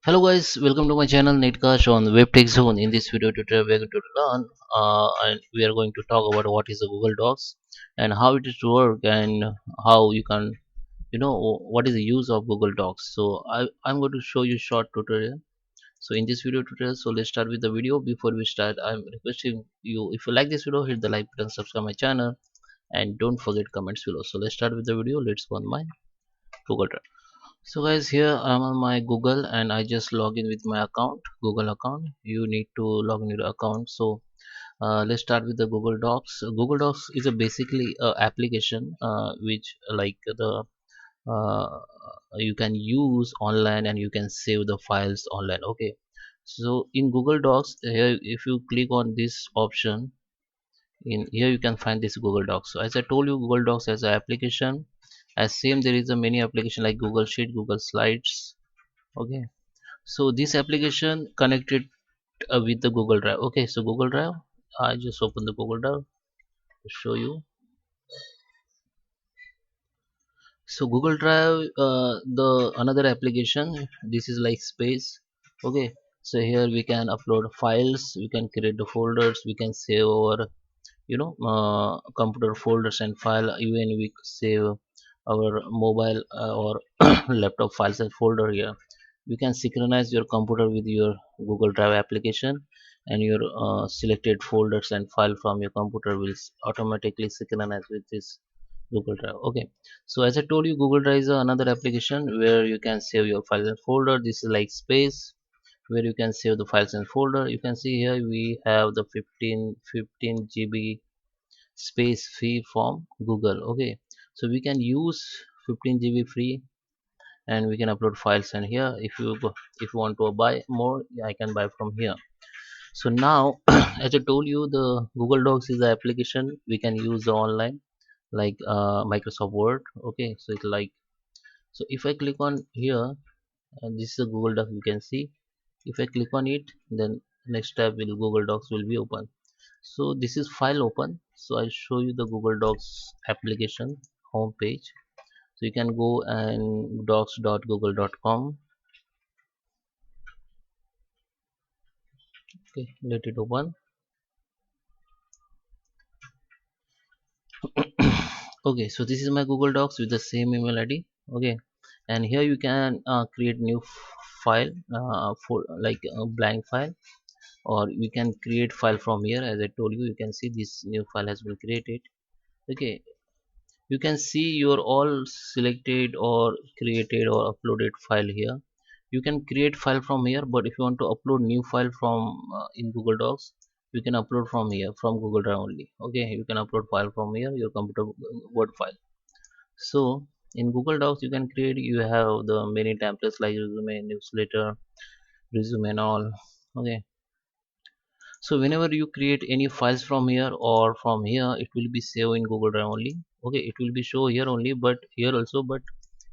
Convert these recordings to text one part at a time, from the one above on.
Hello guys, welcome to my channel Netcast on Web Tech Zone. In this video tutorial, we are going to learn and we are going to talk about what is the Google Docs and how it is to work and how you can what is the use of Google Docs. So I'm going to show you short tutorial. So in this video tutorial, so let's start with the video. Before we start, I'm requesting you, if you like this video, hit the like button, subscribe my channel, and don't forget comments below. So let's start with the video. Let's go on my Google Drive. So guys, here I'm on my Google and I just log in with my account, Google account. You need to log in your account. So let's start with the Google Docs. Google Docs is a basically a application which like the uh, you can use online and you can save the files online. Okay, so in Google Docs here, if you click on this option, in here you can find this Google Docs. So as I told you, Google Docs as an application, as same there is a many application like Google Sheet, Google Slides. Okay, so this application connected with the Google Drive. Okay, so Google Drive, I just open the Google Drive to show you. So Google Drive, the another application, this is like space. Okay, so here we can upload files, we can create the folders, we can save our computer folders and file. Even we save our mobile or laptop files and folder. Here you can synchronize your computer with your Google Drive application, and your selected folders and file from your computer will automatically synchronize with this Google Drive. Okay, so as I told you, Google Drive is another application where you can save your files and folder. This is like space where you can save the files and folder. You can see here we have the 15 GB space free from Google. Okay, so we can use 15 GB free and we can upload files, and here if you want to buy more, I can buy from here. So now as I told you, the Google Docs is the application we can use online like Microsoft Word. Okay, so it's like, so if I click on here, and this is a Google Doc, you can see. If I click on it, then next tab will Google Docs will be open. So this is file open, so I'll show you the Google Docs application home page. So you can go and docs.google.com. Okay, let it open. Okay, so this is my Google Docs with the same email ID. Okay, and here you can create new file for like a blank file, or you can create file from here. As I told you, you can see this new file has been created. Okay, you can see your all selected or created or uploaded file here. You can create file from here, but if you want to upload new file from in Google Docs, you can upload from here from Google Drive only. Okay, you can upload file from here, your computer Word file. So in Google Docs you can create, you have the many templates like resume, newsletter, resume and all. Okay, so whenever you create any files from here or from here, it will be saved in Google Drive only. Okay, it will be show here only, but here also, but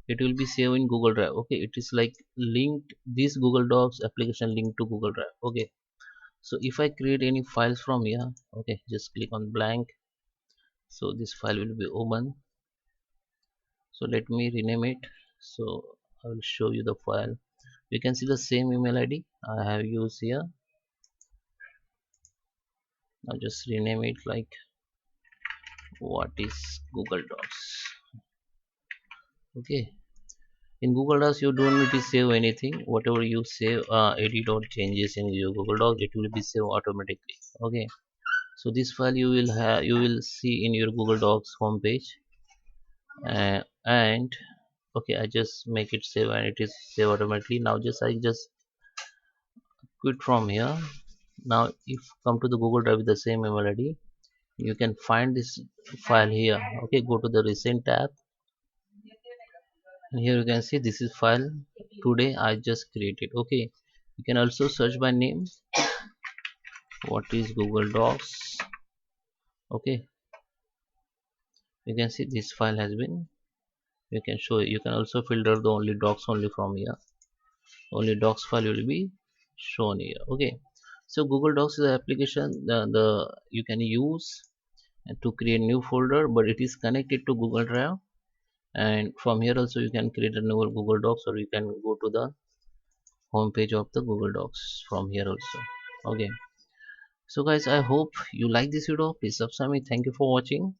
it will be saved in Google Drive. Okay, it is like linked, this Google Docs application linked to Google Drive. Okay, so if I create any files from here, okay, just click on blank, so this file will be open. So let me rename it. So I will show you the file. You can see the same email ID I have used here. Now just rename it like what is Google Docs. Okay, in Google Docs you don't need to save anything. Whatever you save, edit or changes in your Google Docs, it will be saved automatically. Okay, so this file you will have, you will see in your Google Docs homepage. And okay, I just make it save and it is save automatically. Now just I just quit from here. Now if come to the Google Drive with the same email ID, you can find this file here. Okay, go to the recent tab, and here you can see this is file today I just created. Okay, you can also search by name, what is Google Docs. Okay, you can see this file has been, you can show, you can also filter the only docs only from here, only docs file will be shown here. Okay, so Google Docs is an application the you can use and to create new folder, but it is connected to Google Drive, and from here also you can create a new Google Docs, or you can go to the homepage of the Google Docs from here also. Okay. So guys, I hope you like this video. Please subscribe me. Thank you for watching.